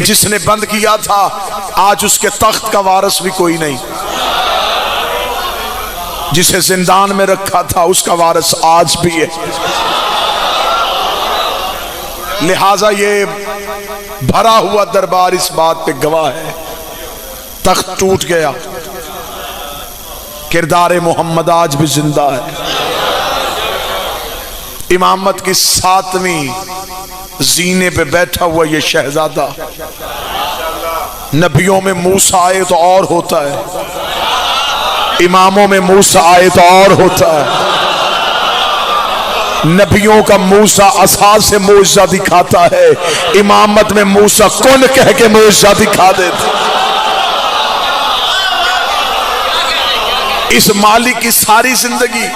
जिसने बंद किया था आज उसके तख्त का वारिस भी कोई नहीं, जिसे जिंदान में रखा था उसका वारिस आज भी है। लिहाजा ये भरा हुआ दरबार इस बात पे गवाह है, तख्त टूट गया, किरदार मोहम्मद आज भी जिंदा है। इमामत की 7वीं जीने पे बैठा हुआ ये शहजादा, नबियों में मूसा आए तो और होता है, इमामों में मूसा आए तो और होता है। नबियों का मूसा असा से मौजज़ा दिखाता है, इमामत में मूसा कुन कह के मौजज़ा दिखा देता। इस मालिक की सारी जिंदगी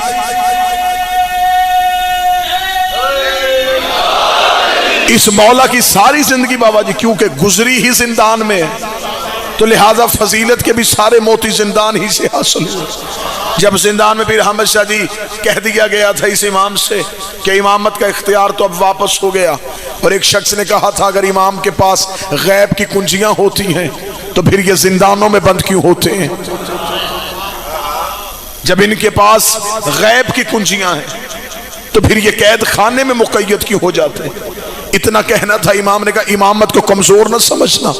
इस मौला की सारी जिंदगी बाबा जी क्योंकि गुजरी ही जिंदान में है, तो लिहाजा फजीलत के भी सारे मोती जिंदान ही से हासिल हुए। जब जिंदान में पीर अहमद शाह जी कह दिया गया था इस इमाम से कि इमामत का इख्तियार तो अब वापस हो गया, और एक शख्स ने कहा था अगर इमाम के पास गैब की कुंजियां होती हैं तो फिर ये जिंदानों में बंद क्यों होते हैं? जब इनके पास गैब की कुंजियां हैं तो फिर ये कैद खाने में मुक़य्यद क्यों हो जाते हैं? इतना कहना था। इमाम ने कहा इमामत को कमजोर न समझना,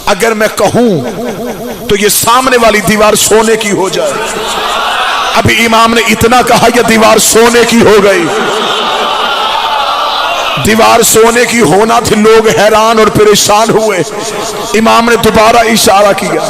अगर मैं कहूं तो ये सामने वाली दीवार सोने की हो जाए। अभी इमाम ने इतना कहा यह दीवार सोने की हो गई। दीवार सोने की होना थी, लोग हैरान और परेशान हुए। इमाम ने दोबारा इशारा किया,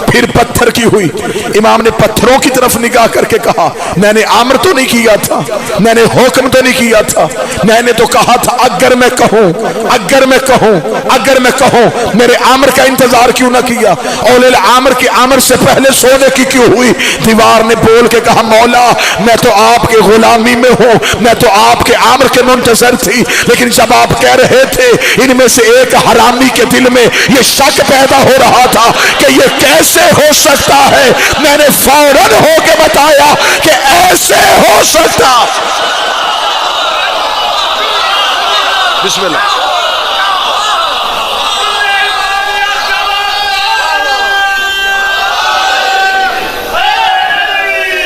फिर पत्थर की हुई। इमाम ने पत्थरों की तरफ निगाह करके कहा मैंने आमर तो नहीं किया था, मैंने हुक्म तो नहीं किया था, मैंने तो कहा था अगर मैं कहूं, अगर मैं कहूं, अगर मैं कहूं, मेरे आमर का इंतजार क्यों ना किया? और आमर के आमर से पहले सोने की क्यों हुई? दीवार ने बोल के कहा मौला मैं तो आपके गुलामी में हूं, मैं तो आपके आमर के मुंतजर थी, लेकिन जब आप कह रहे थे इनमें से एक हरामी के दिल में यह शक पैदा हो रहा था कि यह कैसे हो सकता है, मैंने फौरन होके बताया कि ऐसे हो सकता। बिस्मिल्लाह।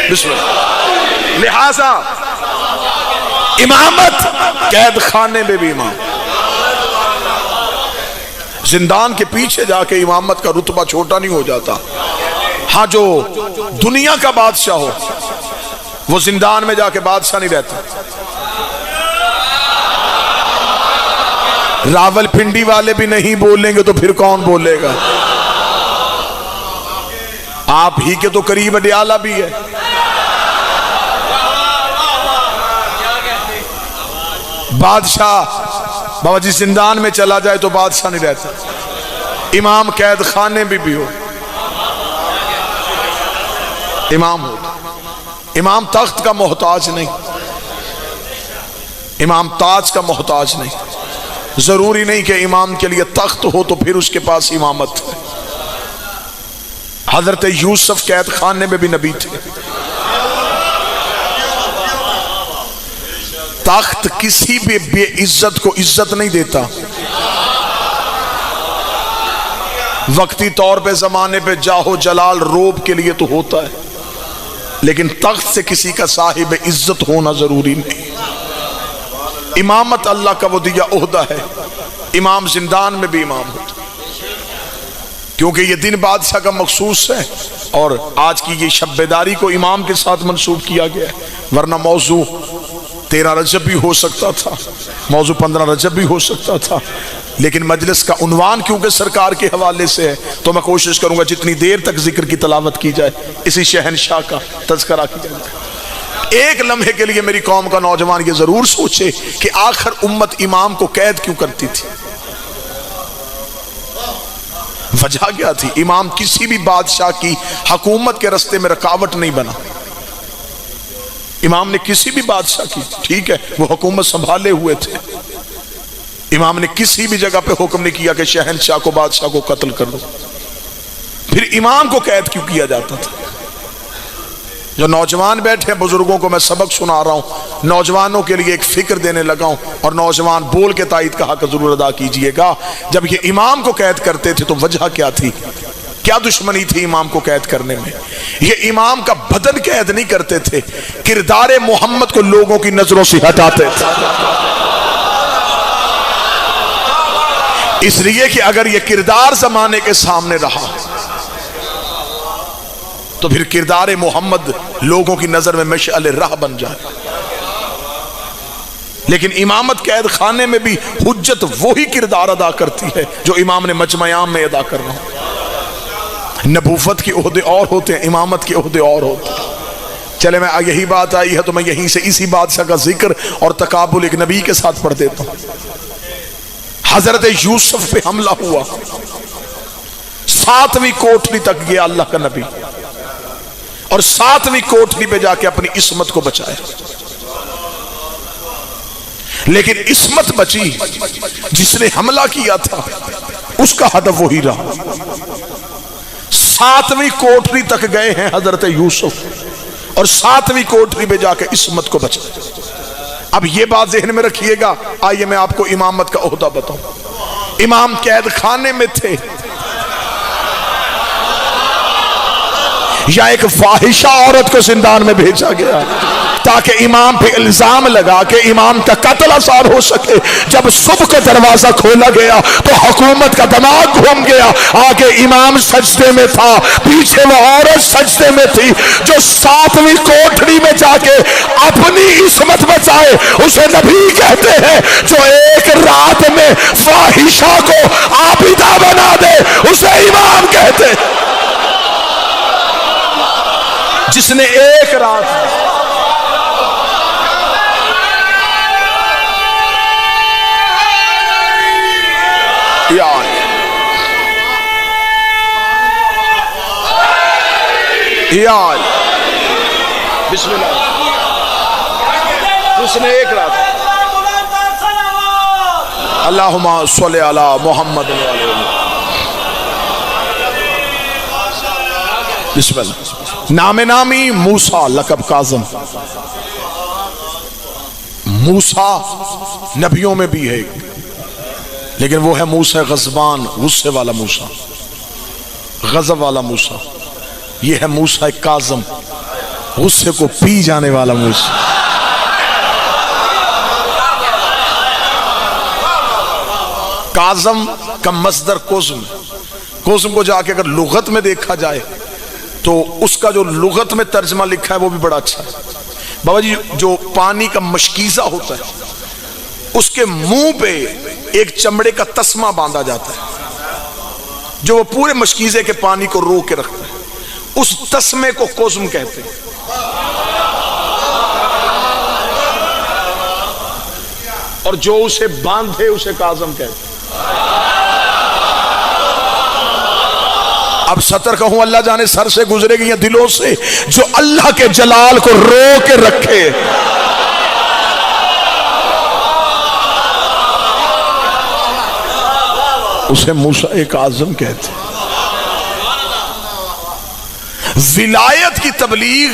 बिस्मिल्लाह। लिहाजा इमामत कैद खाने में भी इमाम, जिंदान के पीछे जाके इमामत का रुतबा छोटा नहीं हो जाता। हाँ जो दुनिया का बादशाह हो वो जिंदान में जाके बादशाह नहीं रहता। रावलपिंडी वाले भी नहीं बोलेंगे तो फिर कौन बोलेगा? आप ही के तो करीब अडियाला भी है। बादशाह बाबा जी जिंदान में चला जाए तो बादशाह नहीं रहता। इमाम कैद खाने में भी हो, इमाम हो। इमाम तख्त का मोहताज नहीं, इमाम ताज का मोहताज नहीं। जरूरी नहीं कि इमाम के लिए तख्त हो तो फिर उसके पास इमामत है। हजरत यूसुफ कैद खाने में भी नबी थे। तख्त किसी भी बेइज्जत को इज्जत नहीं देता। वक्ती तौर पे जमाने पे जाहो जलाल रोब के लिए तो होता है, लेकिन तख्त से किसी का साहिब इज्जत होना जरूरी नहीं। इमामत अल्लाह का वो दिया ओहदा है। इमाम जिंदान में भी इमाम होता, क्योंकि ये दिन बादशाह का मखसूस है और आज की ये शब्बेदारी को इमाम के साथ मंसूब किया गया है। वरना मौजू 13 रजब भी हो सकता था, मौजू 15 रजब भी हो सकता था, लेकिन मजलिस का उन्वान क्योंकि सरकार के हवाले से है तो मैं कोशिश करूंगा जितनी देर तक जिक्र की तलावत की जाए इसी शहनशाह का तज़किरा किया जाए। एक लम्हे के लिए मेरी कौम का नौजवान ये जरूर सोचे कि आखिर उम्मत इमाम को कैद क्यों करती थी? वजह क्या थी? इमाम किसी भी बादशाह की हुकूमत के रास्ते में रुकावट नहीं बना। इमाम ने किसी भी बादशाह की, ठीक है वो हुकूमत संभाले हुए थे, इमाम ने किसी भी जगह पे हुक्म नहीं किया कि शहनशाह को बादशाह को कत्ल कर दो। फिर इमाम को कैद क्यों किया जाता था? जो नौजवान बैठे बुजुर्गों को मैं सबक सुना रहा हूं, नौजवानों के लिए एक फिक्र देने लगा हूं, और नौजवान बोल के तायद का हक जरूर अदा कीजिएगा। जब ये इमाम को कैद करते थे तो वजह क्या थी, क्या दुश्मनी थी इमाम को कैद करने में? ये इमाम का बदन कैद नहीं करते थे, किरदार मोहम्मद को लोगों की नजरों से हटाते थे। इसलिए कि अगर ये किरदार जमाने के सामने रहा तो फिर किरदार मोहम्मद लोगों की नजर में मशअल राह बन जाए। लेकिन इमामत कैद खाने में भी हुज्जत वही किरदार अदा करती है जो इमाम ने मजमयाम में अदा करना हो। नबूवत के ओहदे और होते हैं, इमामत के ओहदे और होते हैं। चले, मैं यही बात आई है तो मैं यहीं से इसी बादशाह का जिक्र और तकाबुल एक नबी के साथ पढ़ देता हूं। हजरत यूसुफ पे हमला हुआ, 7वीं कोठरी तक गया अल्लाह का नबी, और 7वीं कोठरी पे जाके अपनी इस्मत को बचाया। लेकिन इस्मत बची, जिसने हमला किया था उसका हदफ वही रहा। 7वीं कोठरी तक गए हैं हजरत यूसुफ, और 7वीं कोठरी पे जाके इस्मत को बचाया। अब ये बात ज़हन में रखिएगा। आइए मैं आपको इमामत का ओहदा बताऊं। इमाम कैद खाने में थे या एक फाहिशा औरत को जिंदान में भेजा गया ताकि इमाम पे इल्जाम लगा के इमाम का कत्ल आसार हो सके? जब सुबह का दरवाजा खोला गया तो हुकूमत का दिमाग घूम गया। आगे इमाम सजदे में था, पीछे वो औरत सजदे में थी जो 7वीं कोठरी में जाके अपनी इस्मत बचाए। उसे नबी कहते हैं। जो एक रात में फाहिशा को आबिदा बना दे उसे इमाम कहते हैं। जिसने एक रात बिस्मिल्लाह, जिसने एक रात अल्लाहुम्मा सल्ली अला मुहम्मद बिस्मिल्लाह। नामे नामी मूसा, लकब काज़म। मूसा नबियों में भी है, लेकिन वो है मूसा गज़बान, गुस्से वाला मूसा, गज़ब वाला मूसा। ये है मूसा काज़म, गुस्से को पी जाने वाला मूसा। काज़म का मस्दर कोज़म, कोज़म को जाके अगर लुगत में देखा जाए तो उसका जो लुगत में तर्जमा लिखा है वो भी बड़ा अच्छा है। बाबा जी, जो पानी का मशकीज़ा होता है उसके मुंह पे एक चमड़े का तस्मा बांधा जाता है जो वो पूरे मशकीज़े के पानी को रोक के रखता है। उस तस्मे को कोज़म कहते हैं। और जो उसे बांधे उसे काज़म कहते हैं। अब सतर कहूं अल्लाह जाने सर से गुजरेगी या दिलों से, जो अल्लाह के जलाल को रोक के रखे उसे मूसा एक आज़म कहते। विलायत की तबलीग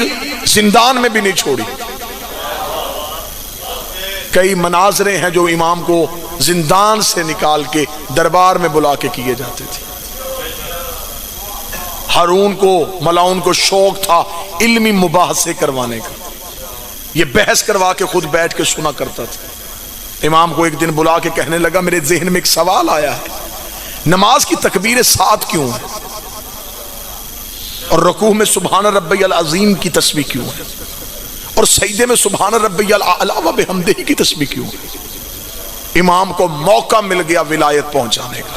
जिंदान में भी नहीं छोड़ी। कई मनाजरे हैं जो इमाम को जिंदान से निकाल के दरबार में बुला के किए जाते थे। हारून को, मलाउन को शौक था इल्मी मुबाहसे करवाने का। ये बहस करवा के खुद बैठ के सुना करता था। इमाम को एक दिन बुला के कहने लगा, मेरे जहन में एक सवाल आया है, नमाज की तकबीरें 7 क्यों है और रुकू में सुभान रब्बियल अज़ीम की तस्बीह क्यों है और सजदे में सुभान रब्बियल आला व बिहम्दिही की तस्बीह क्यों है? इमाम को मौका मिल गया विलायत पहुंचाने का।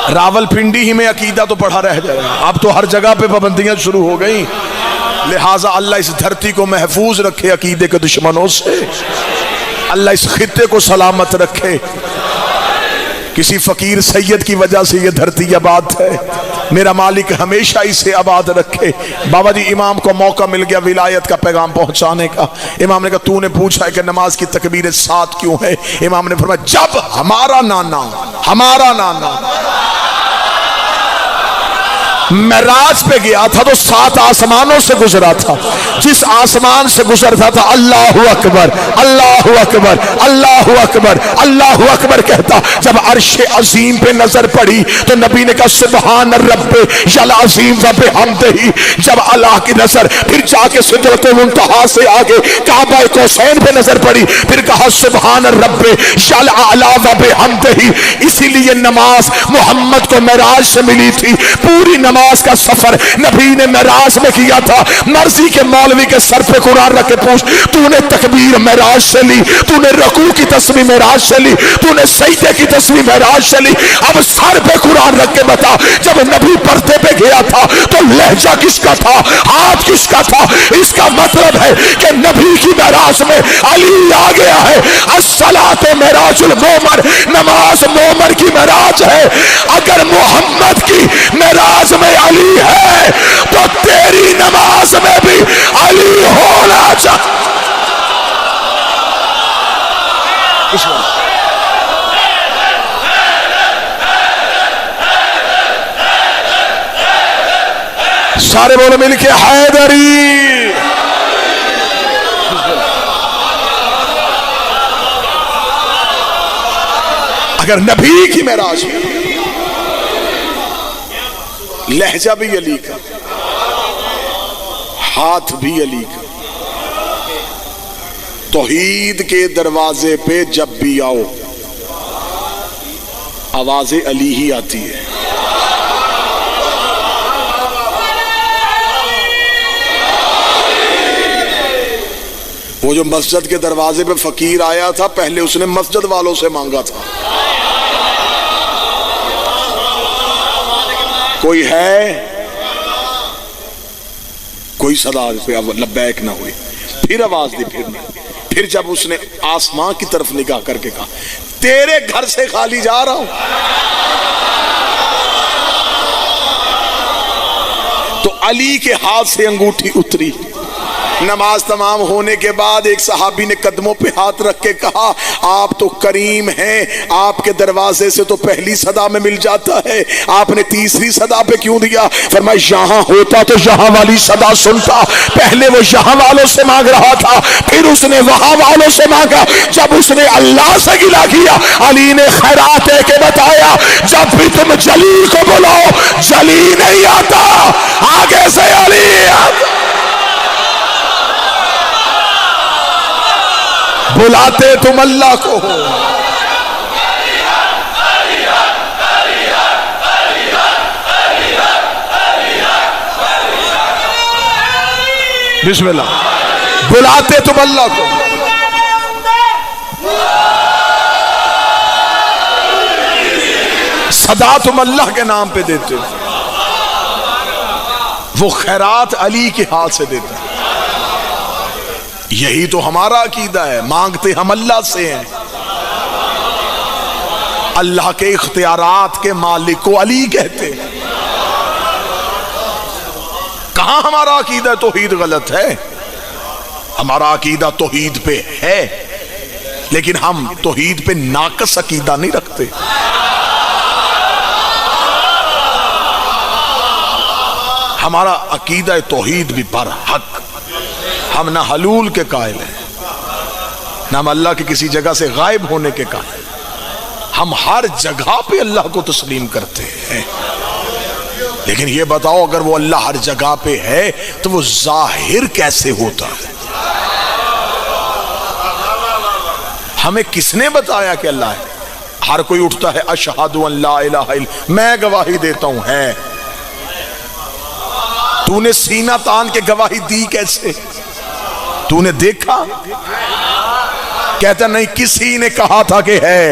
रावलपिंडी ही में अकीदा तो पढ़ा रह जाएगा, अब तो हर जगह पे पाबंदियां शुरू हो गई। लिहाजा अल्लाह इस धरती को महफूज रखे अकीदे के दुश्मनों से। अल्लाह इस खित्ते को सलामत रखे। किसी फकीर सैयद की वजह से ये धरती आबाद है, मेरा मालिक हमेशा इसे आबाद रखे। बाबा जी, इमाम को मौका मिल गया विलायत का पैगाम पहुंचाने का। इमाम ने कहा, तूने पूछा है कि नमाज की तकबीरें 7 क्यों है? इमाम ने फरमाया, जब हमारा नाना मेराज पे गया था तो 7 आसमानों से गुजरा था। जिस आसमान से गुजरता था अल्लाहु अकबर अल्लाहु अकबर अल्लाहु अकबर अल्लाहु अकबर कहता। जब अर्श अजीम पे नजर पड़ी तो नबी ने कहा सुभान रब्बे यल अजीम व बिहम्दिही। जब अल्लाह की नजर फिर जाके सिदरतुल मुंतहा से आगे काबा कौसैन पे नजर पड़ी, फिर कहा सुभान रब्बे यल आला व बिहम्दिही। इसीलिए नमाज मोहम्मद को मेराज से मिली थी। पूरी नमाज का सफर नबी ने मेराज में किया था। मर्जी के मौलवी के सर पे कुरान रख के पूछ, तूने तकबीर मेराज से ली, तूने रकू की तस्वीर मेराज से ली, तूने सजदे की तस्वीर मेराज से ली। अब सर पे कुरान रख के बता, जब नबी पर्दे पे गया था तो लहजा किसका था, हाथ किसका था? इसका मतलब है कि नबी की मेराज में अली आ गया है। अस्सलातु मेराजुल मोमर, नमाज मोमर की मेराज है। अगर मोहम्मद की मेराज में अली है तो तेरी नमाज में भी अली होना चाहिए। सारे बोलो मिलके हैदरी। अगर नबी की मेराज है, लहजा भी अली का, हाथ भी अली का। तौहीद के दरवाजे पे जब भी आओ आवाज़े अली ही आती है। वो जो मस्जिद के दरवाजे पे फकीर आया था, पहले उसने मस्जिद वालों से मांगा था, कोई है? कोई सदा पे लब्बैक ना हुई। फिर आवाज दी, फिर जब उसने आसमां की तरफ निगाह करके कहा, तेरे घर से खाली जा रहा हूं, तो अली के हाथ से अंगूठी उतरी। नमाज तमाम होने के बाद एक सहाबी ने कदमों पे हाथ रख के कहा, आप तो करीम हैं, आपके दरवाजे से तो पहली सदा में मिल जाता है, आपने तीसरी सदा पे क्यों दिया? फरमाया यहां होता तो यहां वाली सदा सुनता। पहले वो यहां वालों से मांग रहा था, फिर उसने वहां वालों से मांगा। जब उसने अल्लाह से गिला किया, अली ने खैरात के बताया, जब भी तुम जली को बुलाओ जली नहीं आता, आगे से अली आता। बुलाते तुम अल्लाह को हो। बिस्मिल्लाह, बुलाते तुम अल्लाह को। सदा तुम अल्लाह के नाम पे देते हो। वो खैरात अली के हाथ से देता है। यही तो हमारा अकीदा है, मांगते हम अल्लाह से हैं। अल्लाह के इख्तियारात के मालिक को अली कहते हैं। कहां हमारा अकीदा तौहीद गलत है? हमारा अकीदा तौहीद पे है, लेकिन हम तौहीद पे नाकस अकीदा नहीं रखते। हमारा अकीदा तौहीद भी बरहक। हम ना हलूल के कायल हैं, ना हम अल्लाह के किसी जगह से गायब होने के कायल। हम हर जगह पे अल्लाह को तस्लीम करते हैं। लेकिन ये बताओ, अगर वो अल्लाह हर जगह पे है तो वो जाहिर कैसे होता है? हमें किसने बताया कि अल्लाह है? हर कोई उठता है अशहदु अल्ला इलाहा इल्लल्लाह, मैं गवाही देता हूं है। तूने सीना तान के गवाही दी कैसे? तूने देखा? कहता नहीं, किसी ने कहा था कि है।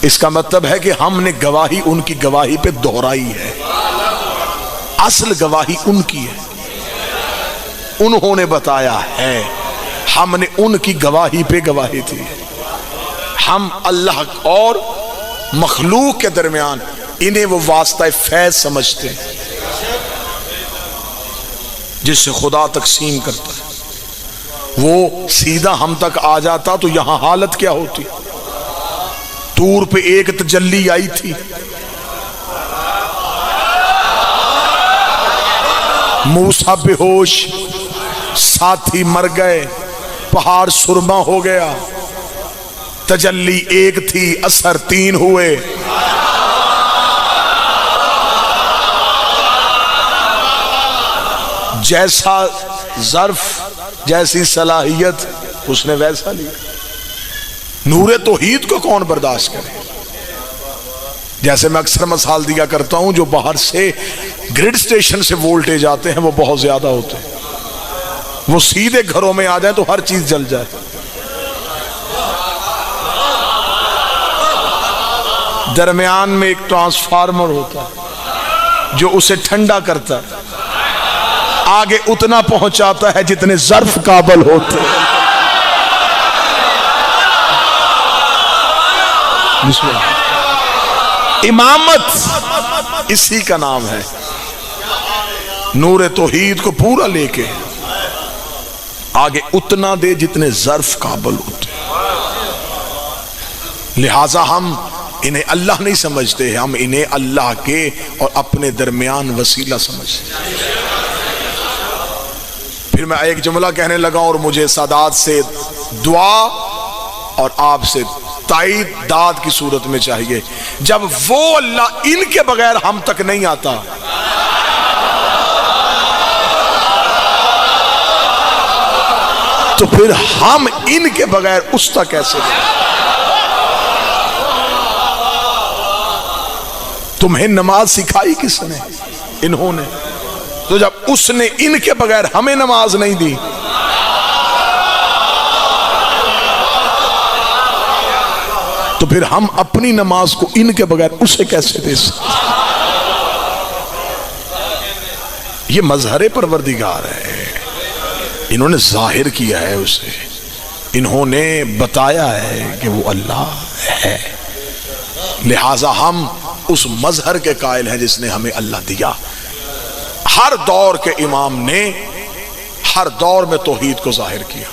इसका मतलब है कि हमने गवाही उनकी गवाही पे दोहराई है। असल गवाही उनकी है, उन्होंने बताया है, हमने उनकी गवाही पे गवाही दी। हम अल्लाह और मखलूक के दरमियान इन्हें वो वास्ता फैज समझते हैं जिससे खुदा तकसीम करता है। वो सीधा हम तक आ जाता तो यहां हालत क्या होती? टूर पे एक तजल्ली आई थी, मूसा बेहोश, साथी मर गए, पहाड़ सुरमा हो गया। तजल्ली एक थी, असर तीन हुए। जैसा ज़र्फ जैसी सलाहियत उसने वैसा लिया। नूरे तौहीद को कौन बर्दाश्त करे? जैसे मैं अक्सर मिसाल दिया करता हूं, जो बाहर से ग्रिड स्टेशन से वोल्टेज आते हैं वो बहुत ज्यादा होते हैं, वो सीधे घरों में आ जाए तो हर चीज जल जाए। दरमियान में एक ट्रांसफार्मर होता है जो उसे ठंडा करता है, आगे उतना पहुंचाता है जितने ज़र्फ काबल होते हैं। इमामत इसी का नाम है। नूरे तौहीद को पूरा लेके आगे उतना दे जितने ज़र्फ काबल होते। लिहाजा हम इन्हें अल्लाह नहीं समझते, हम इन्हें अल्लाह के और अपने दरमियान वसीला समझते। फिर मैं एक जुमला कहने लगा और मुझे सादात से दुआ और आपसे ताईद दाद की सूरत में चाहिए। जब वो अल्लाह इनके बगैर हम तक नहीं आता, तो फिर हम इनके बगैर उस तक कैसे गए? तुम्हें नमाज सिखाई किसने? इन्होंने। तो जब उसने इनके बगैर हमें नमाज नहीं दी, तो फिर हम अपनी नमाज को इनके बगैर उसे कैसे दे सकते? ये मजहर परवरदिगार है, इन्होंने जाहिर किया है उसे, इन्होंने बताया है कि वो अल्लाह है। लिहाजा हम उस मजहर के कायल हैं जिसने हमें अल्लाह दिया। हर दौर के इमाम ने हर दौर में तौहीद को जाहिर किया।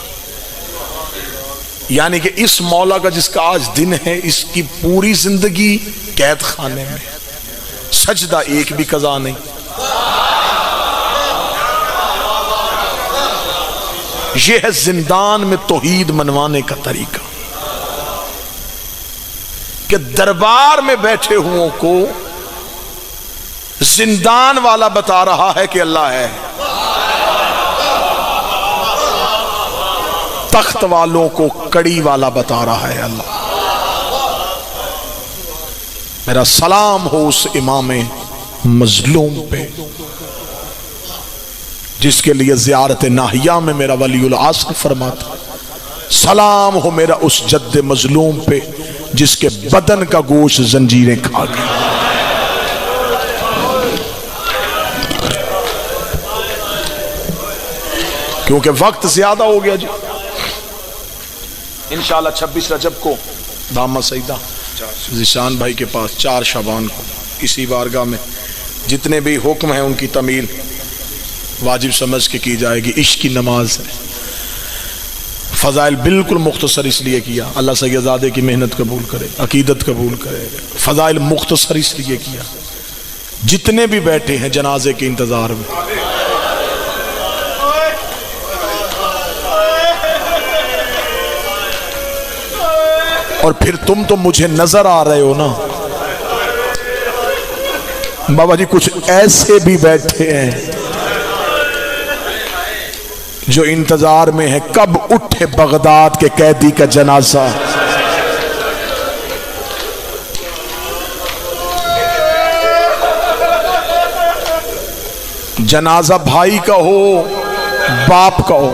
यानी कि इस मौला का जिसका आज दिन है, इसकी पूरी जिंदगी कैद खाने में, सजदा एक भी कज़ा नहीं। यह है जिंदान में तौहीद मनवाने का तरीका, कि दरबार में बैठे हुओं को जिंदान वाला बता रहा है कि अल्लाह है, तख्त वालों को कड़ी वाला बता रहा है अल्लाह। मेरा सलाम हो उस इमाम मजलूम पे जिसके लिए ज़ियारत नाहिया में मेरा वलीउल आसर फरमाता। सलाम हो मेरा उस जद्द मजलूम पे जिसके बदन का गोश्त जंजीरें खा गई। क्योंकि वक्त ज्यादा हो गया जी। इंशाअल्लाह 26 रजब को दामा सईदा ज़िशान भाई के पास 4 शबान को इसी बारगाह में जितने भी हुक्म हैं उनकी तमील वाजिब समझ के की जाएगी। इश्क की नमाज है। फ़ज़ाइल बिल्कुल मुख्तसर इसलिए किया, अल्लाह सैयदादे की मेहनत कबूल करे, अकीदत कबूल करे। फ़ज़ाइल मुख्तसर इसलिए किया, जितने भी बैठे हैं जनाजे के इंतज़ार में, और फिर तुम तो मुझे नजर आ रहे हो ना बाबा जी, कुछ ऐसे भी बैठे हैं जो इंतजार में है कब उठे बगदाद के कैदी का जनाजा। जनाजा भाई का हो, बाप का हो,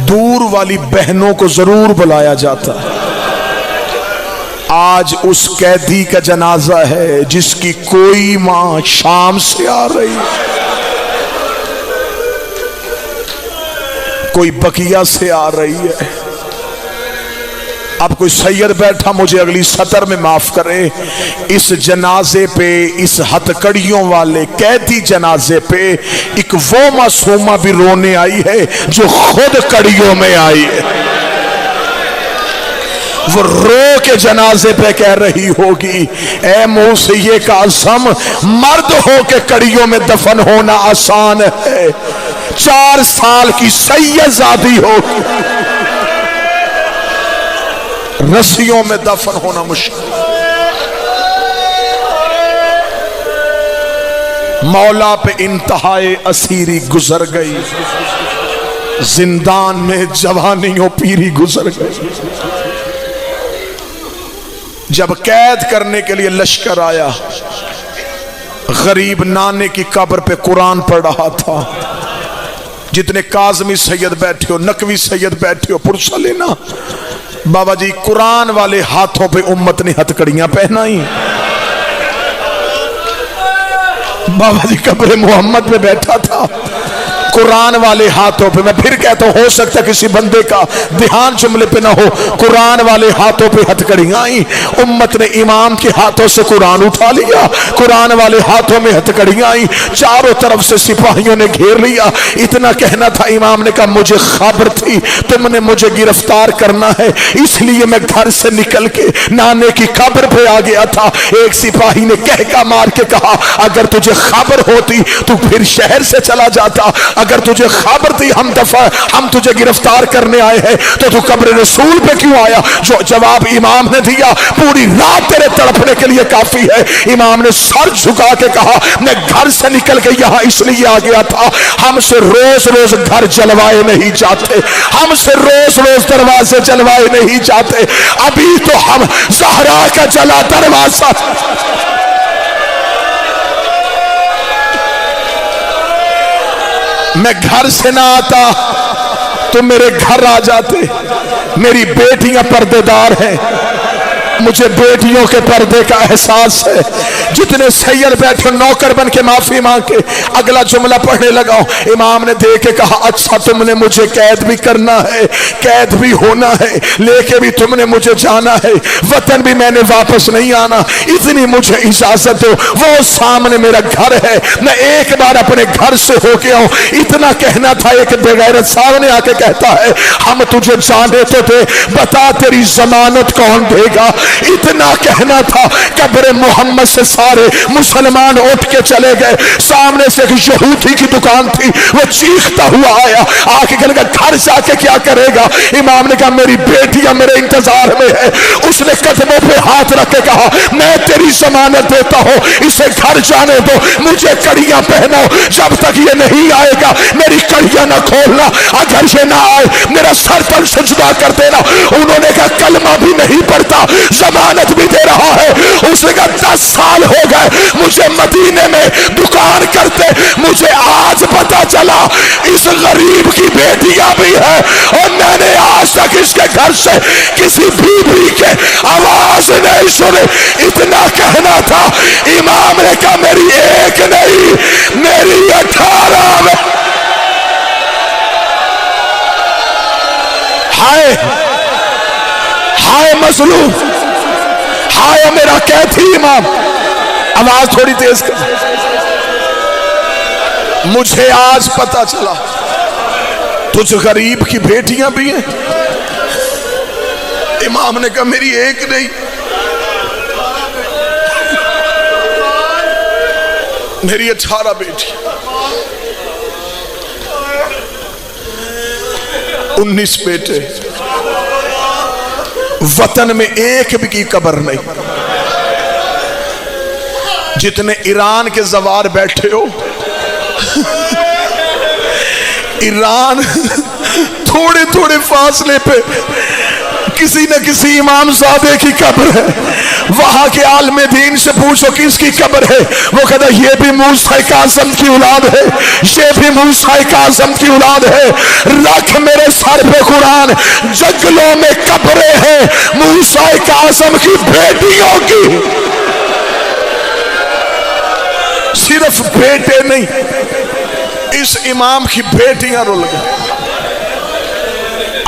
दूर वाली बहनों को जरूर बुलाया जाता है। आज उस कैदी का जनाजा है जिसकी कोई मां शाम से आ रही है, कोई बकिया से आ रही है। अब कोई सैयद बैठा, मुझे अगली सतर में माफ करे, इस जनाजे पे, इस हथकड़ियों वाले कैदी जनाजे पे एक वो मासूमा भी रोने आई है जो खुद कड़ियों में आई है। वो रो के जनाजे पे कह रही होगी, ए मूसी काज़म, मर्द हो के कड़ियों में दफन होना आसान है, 4 साल की सैयदजादी होगी, रस्सियों में दफन होना मुश्किल। मौला पे इंतहाए असीरी गुजर गई, जिंदान में जवानियों पीरी गुजर गई। जब कैद करने के लिए लश्कर आया, गरीब नाने की कब्र पे कुरान पढ़ रहा था। जितने काजमी सैयद बैठे हो, नकवी सैयद बैठे हो, पुरसा लेना बाबा जी, कुरान वाले हाथों पे उम्मत ने हथकड़ियां पहनाई। बाबा जी कब्र मोहम्मद पे बैठा था, कुरान वाले हाथों पे, मैं फिर कहता हूं, हो सकता किसी बंदे का ध्यान जुमले पे ना हो, कुरान वाले हाथों पे हथकड़ियां आई। उम्मत ने इमाम के हाथों से कुरान उठा लिया, कुरान वाले हाथों में हथकड़ियां आई, चारों तरफ से सिपाहियों ने घेर लिया। इतना कहना था, इमाम ने कहा मुझे खबर थी तुमने मुझे गिरफ्तार करना है, इसलिए मैं घर से निकल के नाने की कब्र पे आ गया था। एक सिपाही ने कहका मार के कहा, अगर तुझे खबर होती तो फिर शहर से चला जाता, अगर तुझे खबर थी हम तुझे गिरफ्तार करने आए हैं तो तू कब्र रसूल पे क्यों आया? जो जवाब इमाम ने दिया, पूरी रात तेरे तड़पने के लिए काफी है। इमाम ने सर झुका के कहा, मैं घर से निकल के यहां इसलिए आ गया था, हमसे रोज रोज घर जलवाए नहीं जाते, हमसे रोज रोज दरवाजे जलवाए नहीं जाते, अभी तो हम ज़हरा का जला दरवाजा। मैं घर से ना आता तो मेरे घर आ जाते। मेरी बेटियां पर्देदार हैं, मुझे बेटियों के पर्दे का एहसास है। जितने सैयद बैठे नौकर बन के माफी मांग के अगला जुमला पढ़ने लगा। इमाम ने देख के कहा, अच्छा तुमने मुझे कैद भी करना है, कैद भी होना है, लेके भी तुमने मुझे जाना है, वतन भी मैंने वापस नहीं आना, इतनी मुझे इजाजत दो। वो सामने मेरा घर है, मैं एक बार अपने घर से होके आऊं, इतना कहना था। एक बेगैरत सामने आके कहता है, हम तुझे जाने तो दे, बता तेरी जमानत कौन देगा? इतना कहना था। कब्र मोहम्मद से सारे मुसलमान उठ के चले गए। सामने से एक यहूदी की दुकान थी, वो चीखता हुआ आया, आके कहने घर जाके क्या करेगा? इमाम ने कहा मेरी बेटियां मेरे इंतजार में है। उसने कदमों पे हाथ रख के कहा, मैं तेरी जमानत देता हूं, इसे घर जाने दो, मुझे कड़ियां पहनाओ, जब तक ये नहीं आएगा मेरी कड़ियां ना खोलना, अगर ये ना आए मेरा सर पर सजदा कर देना। उन्होंने कहा कलमा भी नहीं पढ़ता, जमानत भी दे रहा है। उसने कहा 10 साल हो गए मुझे मदीने में दुकान करते, मुझे आज पता चला इस गरीब की बेटियां भी है, और मैंने आज तक इसके घर से किसी बीबी के आवाज नहीं सुनी। इतना कहना था। इमाम ने कहा मेरी एक नहीं, मेरी 18 में। हाय हाय मजलूम, हाय मेरा कैदी इमाम। आवाज थोड़ी तेज कर। मुझे आज पता चला तुझ गरीब की बेटियां भी हैं। इमाम ने कहा मेरी एक नहीं, मेरी 18 बेटी, 19 बेटे, वतन में एक भी की कब्र नहीं। जितने ईरान के जवार बैठे हो, ईरान थोड़े थोड़े फासले पे किसी न किसी इमाम साहब की कब्र है। वहां के आलमे दीन से पूछो किसकी कब्र है, वो कहता ये भी मूसा काज़म की औलाद है, ये भी मूसा काज़म की औलाद है। रख मेरे सर पे कुरान, जंगलों में कब्रें हैं मूसा काज़म की बेटियों की। सिर्फ बेटे नहीं, इस इमाम की बेटियां रुल गई।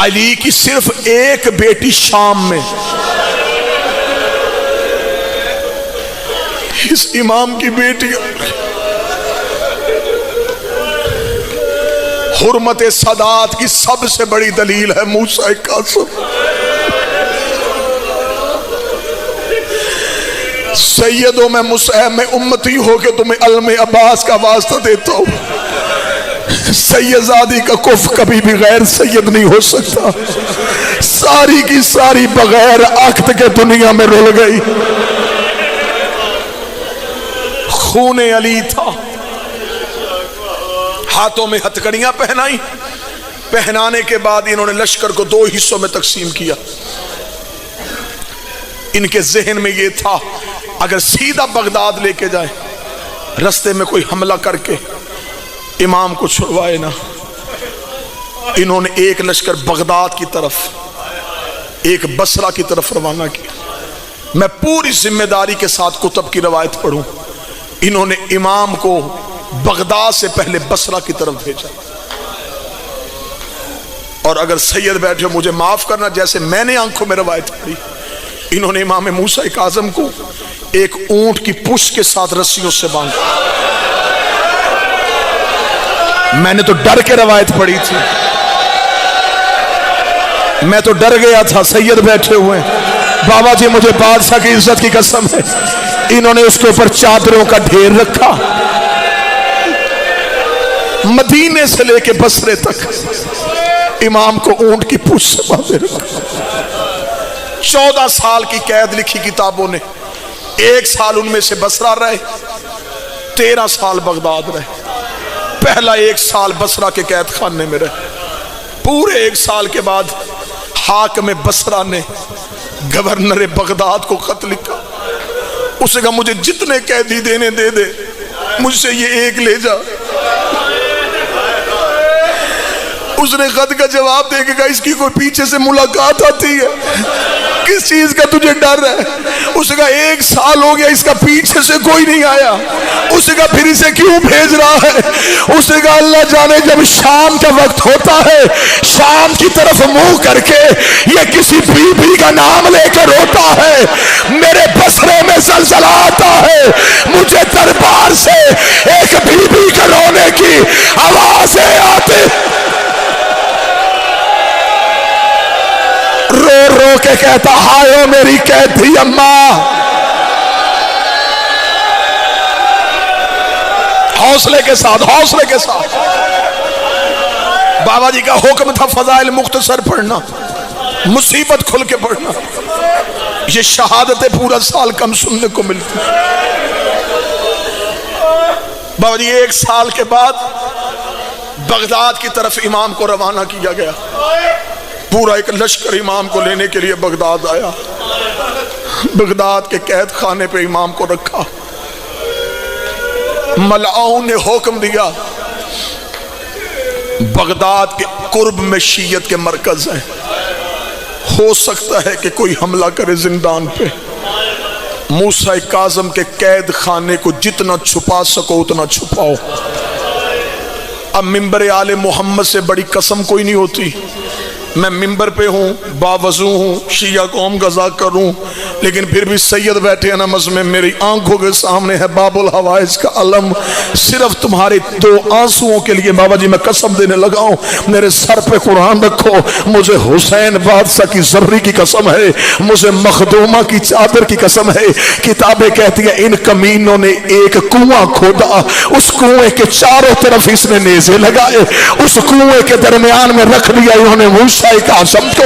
अली की सिर्फ एक बेटी शाम में, इस इमाम की बेटियां। हुर्मत सदात की सबसे बड़ी दलील है मूसा काज़म। सैयदों में मुसअब में उम्मती हो के तुम्हें अलम अब्बास का वास्ता देता हूं। सैयदादी का कुफ कभी भी गैर सैयद नहीं हो सकता। सारी की सारी बगैर अख्त के दुनिया में रुल गई। खूने अली था। हाथों में हथकड़ियां पहनाई। पहनाने के बाद इन्होंने लश्कर को 2 हिस्सों में तकसीम किया। इनके जहन में यह था अगर सीधा बगदाद लेके जाए, रास्ते में कोई हमला करके इमाम को छुड़वाए ना। इन्होंने एक लश्कर बगदाद की तरफ, एक बसरा की तरफ रवाना किया। मैं पूरी जिम्मेदारी के साथ कुतुब की रवायत पढ़ूं। इन्होंने इमाम को बगदाद से पहले बसरा की तरफ भेजा। और अगर सैयद बैठे मुझे माफ करना, जैसे मैंने आंखों में रवायत पढ़ी, इन्होंने इमाम मूसा काज़म को एक ऊंट की पुष्ट के साथ रस्सियों से बांधा। मैंने तो डर के रवायत पढ़ी थी, मैं तो डर गया था। सैयद बैठे हुए बाबा जी, मुझे बादशाह की इज्जत की कसम है, इन्होंने उसके ऊपर चादरों का ढेर रखा। मदीने से लेके बसरे तक इमाम को ऊंट की पूंछ से बांधे रखा। 14 साल की कैद लिखी किताबों ने। 1 साल उनमें से बसरा रहे, 13 साल बगदाद रहे। पहला 1 साल बसरा के कैद खाने में रहे। पूरे 1 साल के बाद हाकिम बसरा ने गवर्नर बगदाद को खत लिखा। उसने कहा मुझे जितने कैदी देने दे दे, मुझसे ये एक ले जा। उसने खत का जवाब देके कहा इसकी कोई पीछे से मुलाकात आती है, किस चीज का तुझे डर है? उसने कहा 1 साल हो गया, इसका पीछे से कोई नहीं आया। उसने कहा फिर इसे क्यों भेज रहा है? उसने कहा अल्लाह जाने, जब शाम का वक्त होता है, शाम की तरफ मुंह करके ये किसी बीबी का नाम लेकर रोता है। मेरे बसरे में जलजला आता है, मुझे दरबार से एक बीबी के रोने की आवाजें आती। रो रो के कहता हाय मेरी कैदी अम्मा। हौसले के साथ, हौसले के साथ। बाबा जी का हुक्म था फजाइल मुख्तसर पढ़ना, मुसीबत खुल के पढ़ना। ये शहादतें पूरा साल कम सुनने को मिलती। बाबा जी 1 साल के बाद बगदाद की तरफ इमाम को रवाना किया गया। पूरा एक लश्कर इमाम को लेने के लिए बगदाद आया। बगदाद के कैद खाने पे इमाम को रखा। मलाओं ने हुक्म दिया, बगदाद के कुर्ब में शीयत के मरकज हैं, हो सकता है कि कोई हमला करे जिंदान पे। मूसा काज़म के कैद खाने को जितना छुपा सको उतना छुपाओ। अब मिंबर आले मोहम्मद से बड़ी कसम कोई नहीं होती। मैं मिंबर पे हूँ, बावजू हूँ, शिया कौम गजा करूँ, लेकिन फिर भी सैयद बैठे नमज में, मेरी आंखों के सामने है बाबुल हवाइज का अलम। सिर्फ तुम्हारे 2 आंसुओं के लिए बाबा जी मैं कसम देने लगा हूँ, मेरे सर पे कुरान रखो। मुझे हुसैन बादशाह की जर्री की कसम है, मुझे मखदूमा की चादर की कसम है। किताबें कहती है इन कमीनों ने एक कुआं खोदा, उस कुएं के चारों तरफ इसने नेज़े लगाए, उस कुएं के दरमियान में रख दिया इन्होंने मूसा काज़म को,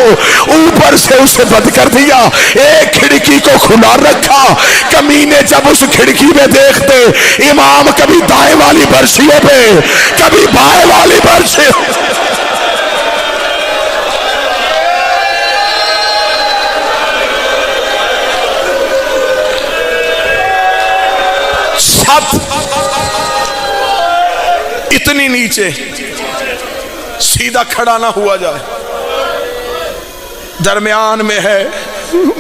ऊपर से उसे बंद कर दिया, एक खिड़की को खुला रखा। कमीने जब उस खिड़की में देखते, इमाम कभी दाएं वाली बर्शियों पे, कभी बाएं वाली बर्शियों। छत इतनी नीचे, सीधा खड़ा ना हुआ जाए। दरमियान में है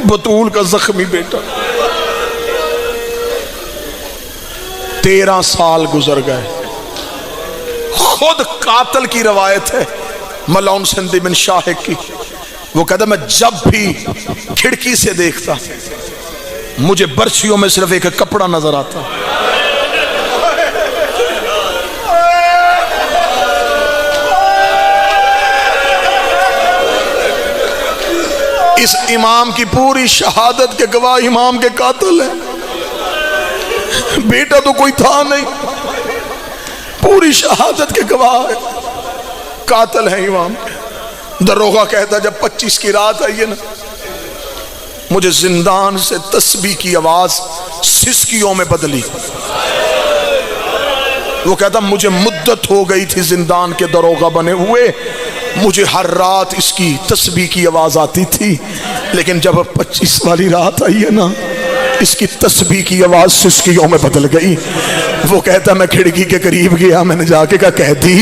बतूल का जख्मी बेटा। 13 साल गुजर गए। खुद कातल की रवायत है मलौन सिंधी बिन शाहिक की। वो कहता मैं जब भी खिड़की से देखता, मुझे बर्छियों में सिर्फ एक कपड़ा नजर आता। इस इमाम की पूरी शहादत के गवाह इमाम के कातिल हैं। बेटा तो कोई था नहीं, पूरी शहादत के गवाह है, कातिल है इमाम। दरोगा कहता जब 25 की रात आई है ना, मुझे जिंदान से तस्बीह की आवाज सिसकियों में बदली। वो कहता मुझे मुद्दत हो गई थी जिंदान के दरोगा बने हुए, मुझे हर रात इसकी तस्बीह की आवाज आती थी, लेकिन जब 25 वाली रात आई है ना, इसकी तस्बीह की आवाज सिसकियों में बदल गई। वो कहता मैं खिड़की के करीब गया, मैंने जाके कहा कह दी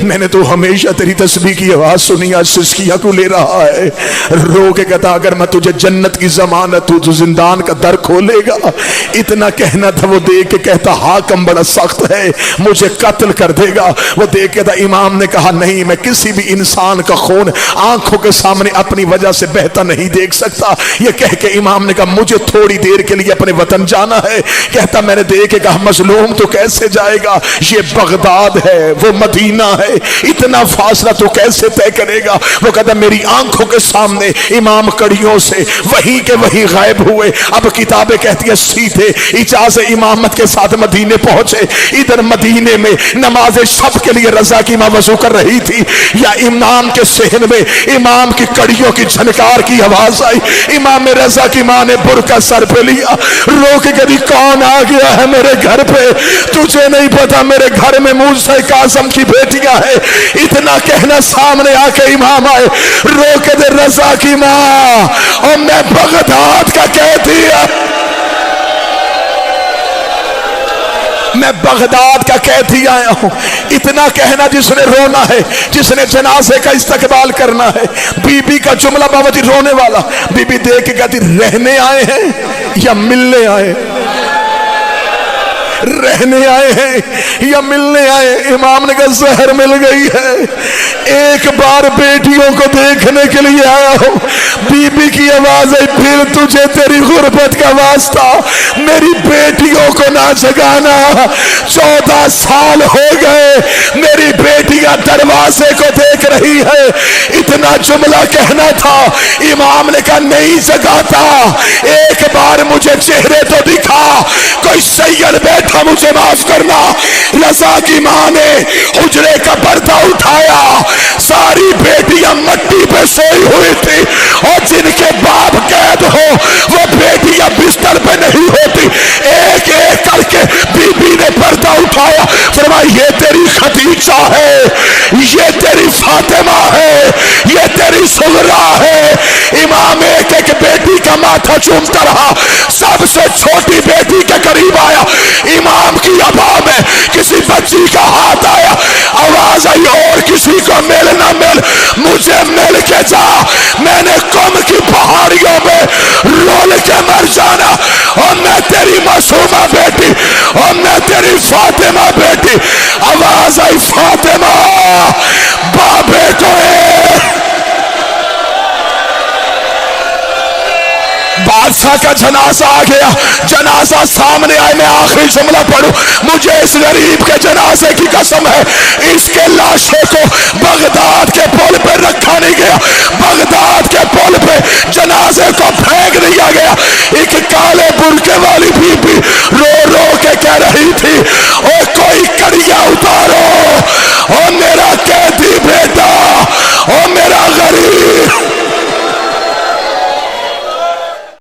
मैंने तो हमेशा तेरी तस्बीह की आवाज सुनी, आज सिसकियां क्यों ले रहा है? रो के कहता अगर मैं तुझे जन्नत की जमानत हूं तो जिंदान का दर खोलेगा। इतना कहना था। वो देख के कहता हाकम बड़ा सख्त है, मुझे कत्ल कर देगा। वो देख के था इमाम ने कहा नहीं, मैं किसी भी इंसान का खून आंखों के सामने अपनी वजह से बहता नहीं देख सकता। ये कह के इमाम ने कहा मुझे थोड़ी देर के लिए अपने वतन जाना है। कहता मैंने देख के कहा मजलूम तो कैसे जाएगा, ये बगदाद है वो मदीना है, इतना फासला तो कैसे तय करेगा? वो कहता मेरी आंखों के सामने इमाम कड़ियों से वहीं के वहीं गायब हुए। अब किताबें कहती है सीधे इजाज़े इमामत के साथ मदीने पहुंचे। इधर मदीने में नमाज़ें सबके लिए रजा की मां वजू कर रही थी, या इमाम के सहन में इमाम की कड़ियों की झनकार की आवाज आई। इमाम रजा की मां ने बुरका सर पे लिया, रो के कभी कौन आ गया है मेरे घर पे? तुझे नहीं पता मेरे घर में मूसा काज़म की बेटियां है। इतना कहना सामने आके इमाम आए, रो के दे रजा की मां और मैं बगदाद का कहती है, मैं बगदाद का कहती आया हूं। इतना कहना जिसने रोना है, जिसने जनाजे का इस्तकबाल करना है। बीबी का जुमला बाबा रोने वाला। बीबी देख के कहती रहने आए हैं या मिलने आए? रहने आए हैं या मिलने आए? इमाम ने कहा जहर मिल गई है, एक बार बेटियों को देखने के लिए आया हूं। बीबी की आवाज आई फिर तुझे तेरी गुर्बत का वास्ता मेरी बेटियों को ना जगाना। 14 साल हो गए मेरी बेटियां दरवाजे को देख रही है। इतना जुमला कहना था। इमाम ने कहा नहीं जगाता, एक बार मुझे चेहरे तो दिखा, कोई सैयद बैठा मुझे माफ करना। रजा की मां ने हुजरे का पर्दा उठाया, सारी बेटियां मट्टी पे सोई हुई थी और जिनके बाप कैद हो वो बेटियां बिस्तर पे नहीं होती। एक एक करके बीबी ने पर्दा उठाया, फरमाया ये तेरी खदीजा है, ये तेरी फातिमा है, ये तेरी सुगरा है। इमाम एक एक बेटी का माथा चूमता रहा, सबसे छोटी बेटी के करीब आया। इमाम की अबा में किसी बच्ची का हाथ आया, आवाज आई और किसी को मिल ना मिल मुझे मिल के जा, मैंने कम की पहाड़ियों में रोल के मर जाना। और मैं तेरी मासूमा बेटी और मैं तेरी फातिमा बेटी। आवाज आई फातिमा बाबे को बादशाह का जनाजा आ गया। जनाजा सामने आए, मैं आखिरी जुमला पढ़ूं, मुझे इस गरीब के जनाजे की कसम है, इसके लाशों को बगदाद के पुल पे रखा नहीं गया, बगदाद के पुल पे जनाजे को फेंक दिया गया। एक काले बुर्के वाली